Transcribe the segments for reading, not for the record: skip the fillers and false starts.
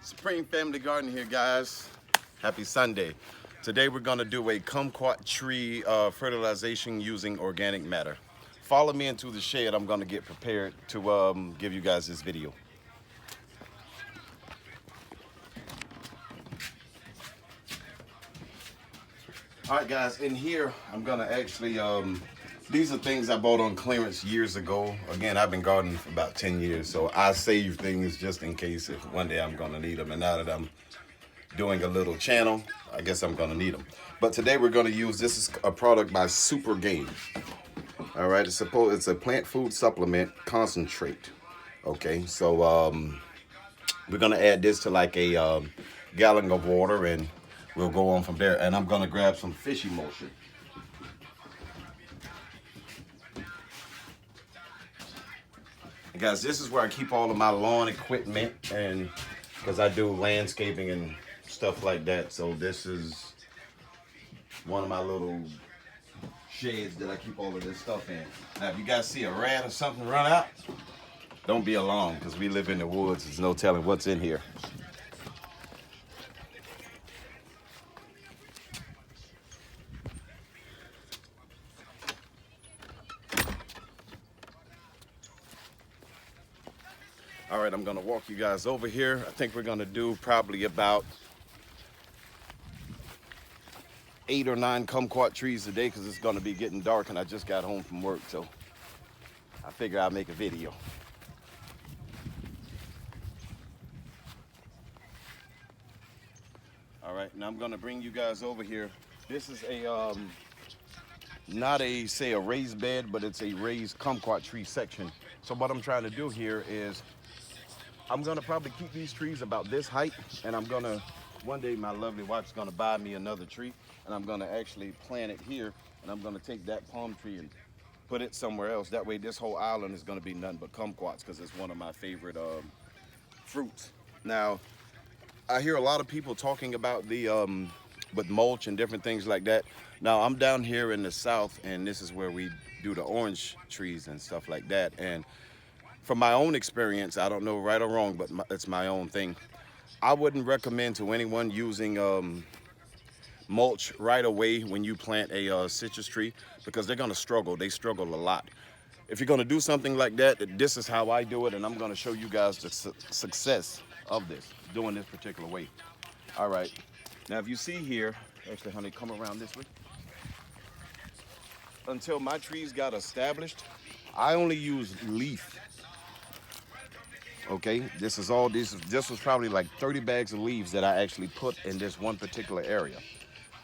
Supreme Family Garden here, guys. Happy Sunday. Today we're gonna do a kumquat tree fertilization using organic matter. Follow me into the shed. I'm gonna get prepared to give you guys this video. All right, guys, in here, I'm gonna actually, these are things I bought on clearance years ago. Again, I've been gardening for about 10 years, so I save things just in case if one day I'm gonna need them. And now that I'm doing a little channel, I guess I'm gonna need them. But today we're gonna use, this is a product by Super Game. All right, it's a plant food supplement concentrate. Okay, so we're gonna add this to like a gallon of water and we'll go on from there. And I'm gonna grab some fish emulsion. And guys, this is where I keep all of my lawn equipment, and because I do landscaping and stuff like that. So this is one of my little sheds that I keep all of this stuff in. Now, if you guys see a rat or something run out, don't be alarmed, because we live in the woods. There's no telling what's in here. All right, I'm gonna walk you guys over here. I think we're gonna do probably about 8 or 9 kumquat trees a day, because it's gonna be getting dark and I just got home from work, so I figure I'll make a video. All right, now I'm gonna bring you guys over here. This is a, not a, say a raised bed, but it's a raised kumquat tree section. So what I'm trying to do here is, I'm gonna probably keep these trees about this height, and I'm gonna, one day my lovely wife's gonna buy me another tree, and I'm gonna actually plant it here, and I'm gonna take that palm tree and put it somewhere else. That way this whole island is gonna be nothing but kumquats, because it's one of my favorite fruits. Now, I hear a lot of people talking about the, with mulch and different things like that. Now, I'm down here in the south, and this is where we do the orange trees and stuff like that. And from my own experience, I don't know right or wrong, but it's my own thing. I wouldn't recommend to anyone using mulch right away when you plant a citrus tree, because they're gonna struggle. They struggle a lot. If you're gonna do something like that, this is how I do it, and I'm gonna show you guys the success of this, doing this particular way. All right, now if you see here, actually honey, come around this way. Until my trees got established, I only use leaf. Okay, this was probably like 30 bags of leaves that I actually put in this one particular area.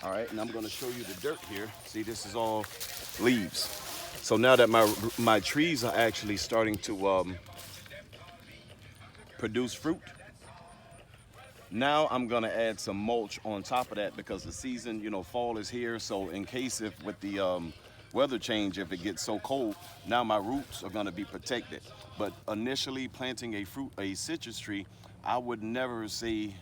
All right, and I'm gonna show you the dirt here. See, this is all leaves. So now that my trees are actually starting to produce fruit, now I'm gonna add some mulch on top of that, because the season, you know, fall is here. So in case if with the weather change, if it gets so cold, now my roots are gonna be protected. But initially planting a citrus tree, I would never say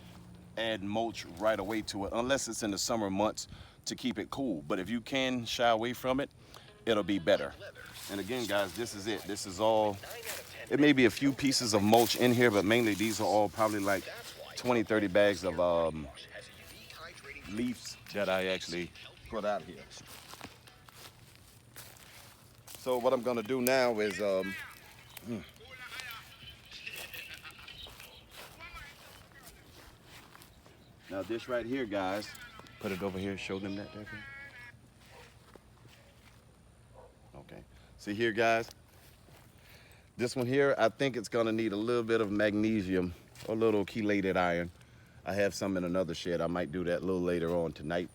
add mulch right away to it, unless it's in the summer months to keep it cool. But if you can shy away from it, it'll be better. And again, guys, this is it. This is all, it may be a few pieces of mulch in here, but mainly these are all probably like 20, 30 bags of leaves that I actually put out here. So what I'm gonna do now is, now this right here, guys, put it over here, show them that there. Okay, see here, guys, this one here, I think it's gonna need a little bit of magnesium, or a little chelated iron. I have some in another shed. I might do that a little later on tonight.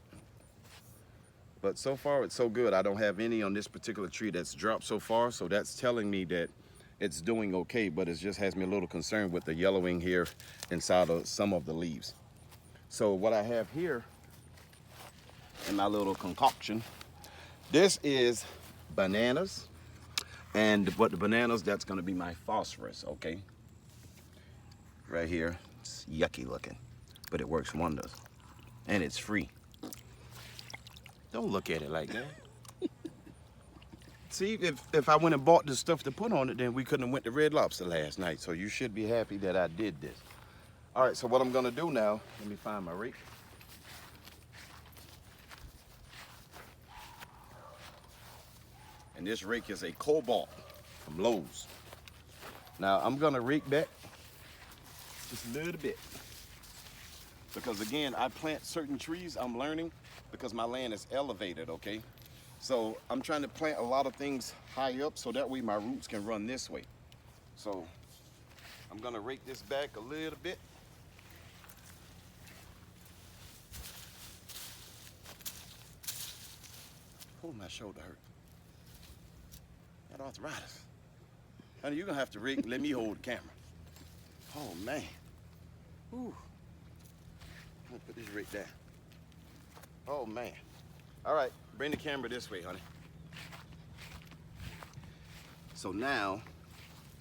But so far, it's so good. I don't have any on this particular tree that's dropped so far, so that's telling me that it's doing okay, but it just has me a little concerned with the yellowing here inside of some of the leaves. So what I have here in my little concoction, this is bananas, and what the bananas, that's gonna be my phosphorus, okay? Right here, it's yucky looking, but it works wonders, and it's free. Don't look at it like that. See, if I went and bought the stuff to put on it, then we couldn't have went to Red Lobster last night. So you should be happy that I did this. All right, so what I'm gonna do now, let me find my rake. And this rake is a Cobalt from Lowe's. Now I'm gonna rake back just a little bit. Because again, I plant certain trees, I'm learning, because my land is elevated, okay? So I'm trying to plant a lot of things high up so that way my roots can run this way. So I'm gonna rake this back a little bit. Oh, my shoulder hurt. Got arthritis. Honey, you're gonna have to rake and let me hold the camera. Oh man. Ooh. Let's put this rake down. Oh man. All right, bring the camera this way, honey. So now,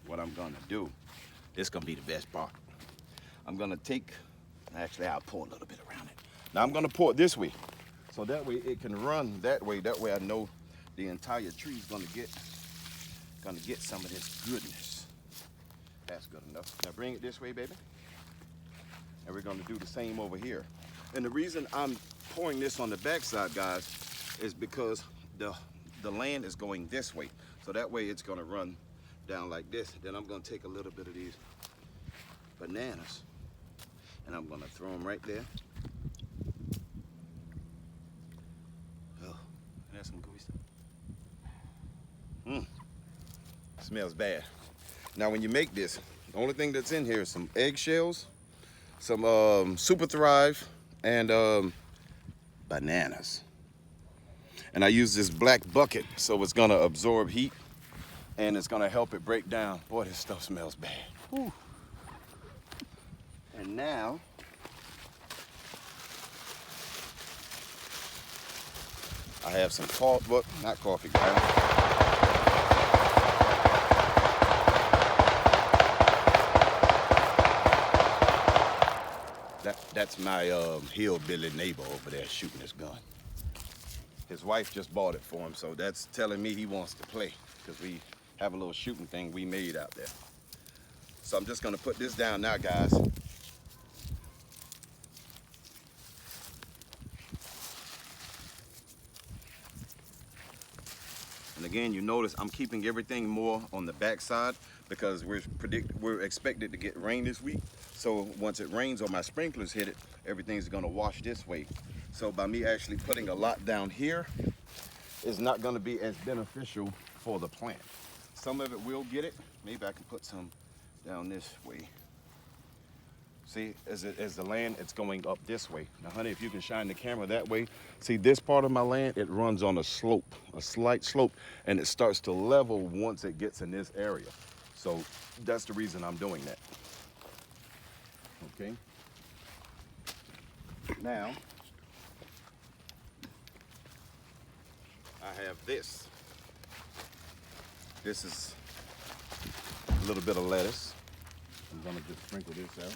what I'm gonna do, this gonna be the best part. I'm gonna take, actually I'll pour a little bit around it. Now I'm gonna pour it this way. So that way it can run that way. That way I know the entire tree's gonna get some of this goodness. That's good enough. Now bring it this way, baby. And we're gonna do the same over here. And the reason I'm pouring this on the backside, guys, is because the land is going this way. So that way it's gonna run down like this. Then I'm gonna take a little bit of these bananas and I'm gonna throw them right there. Oh, that's some gooey stuff. Smells bad. Now when you make this, the only thing that's in here is some eggshells, some Super Thrive, and bananas. And I use this black bucket, so it's gonna absorb heat and it's gonna help it break down. Boy, this stuff smells bad. Whew. And now, I have some not coffee ground. That's my hillbilly neighbor over there shooting his gun. His wife just bought it for him, so that's telling me he wants to play, because we have a little shooting thing we made out there. So I'm just gonna put this down now, guys. And again, you notice I'm keeping everything more on the back side because we're expected to get rain this week. So once it rains or my sprinklers hit it, everything's gonna wash this way. So by me actually putting a lot down here is not gonna be as beneficial for the plant. Some of it will get it. Maybe I can put some down this way. See, as the land, it's going up this way. Now, honey, if you can shine the camera that way, see this part of my land, it runs on a slope, a slight slope, and it starts to level once it gets in this area. So that's the reason I'm doing that. Okay. Now, I have this. This is a little bit of lettuce. I'm gonna just sprinkle this out.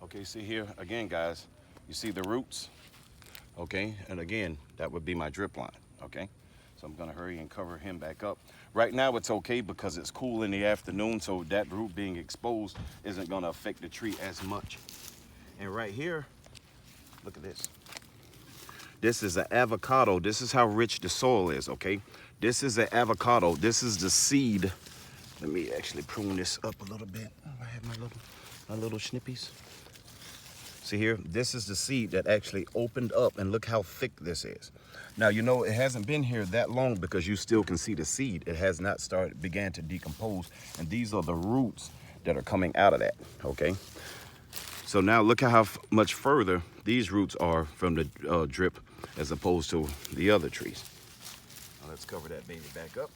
Okay, see here, again, guys, you see the roots, okay? And again, that would be my drip line, okay? So I'm gonna hurry and cover him back up. Right now it's okay because it's cool in the afternoon, so that root being exposed isn't gonna affect the tree as much. And right here, look at this. This is an avocado. This is how rich the soil is, okay? This is an avocado. This is the seed. Let me actually prune this up a little bit. I have my little snippies. See here, this is the seed that actually opened up, and look how thick this is. Now, you know, it hasn't been here that long because you still can see the seed. It has not began to decompose, and these are the roots that are coming out of that, okay? So now look at how much further these roots are from the drip as opposed to the other trees. Now let's cover that baby back up.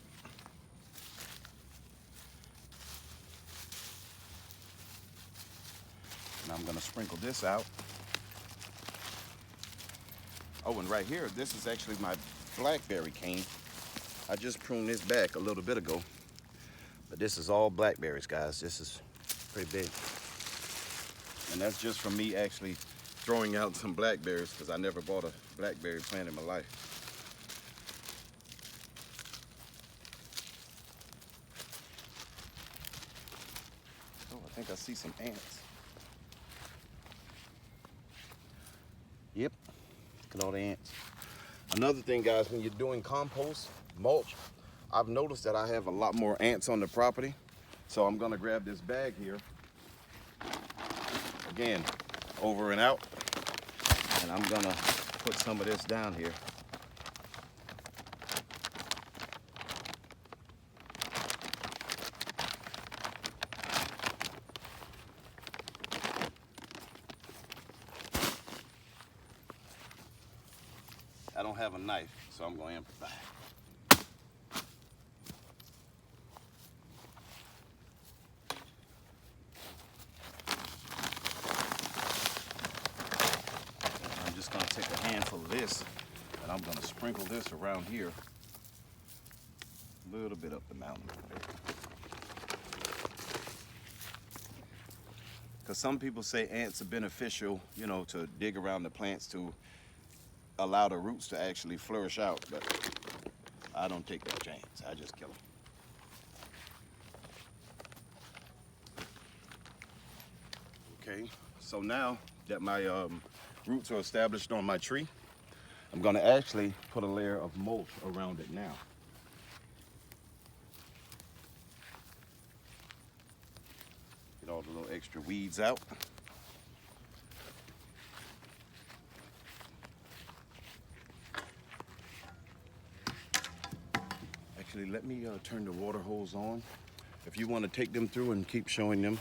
Now I'm gonna sprinkle this out. Oh, and right here, this is actually my blackberry cane. I just pruned this back a little bit ago. But this is all blackberries, guys. This is pretty big. And that's just from me actually throwing out some blackberries because I never bought a blackberry plant in my life. Oh, think I see some ants. Yep, look at all the ants. Another thing, guys, when you're doing compost, mulch, I've noticed that I have a lot more ants on the property. So I'm gonna grab this bag here. Again, over and out. And I'm gonna put some of this down here. I don't have a knife, so I'm going to improvise. I'm just going to take a handful of this, and I'm going to sprinkle this around here. A little bit up the mountain. Because some people say ants are beneficial, you know, to dig around the plants to allow the roots to actually flourish out, but I don't take that chance. I just kill them. Okay, so now that my roots are established on my tree, I'm gonna actually put a layer of mulch around it now. Get all the little extra weeds out. Actually, let me turn the water hose on. If you want to take them through and keep showing them.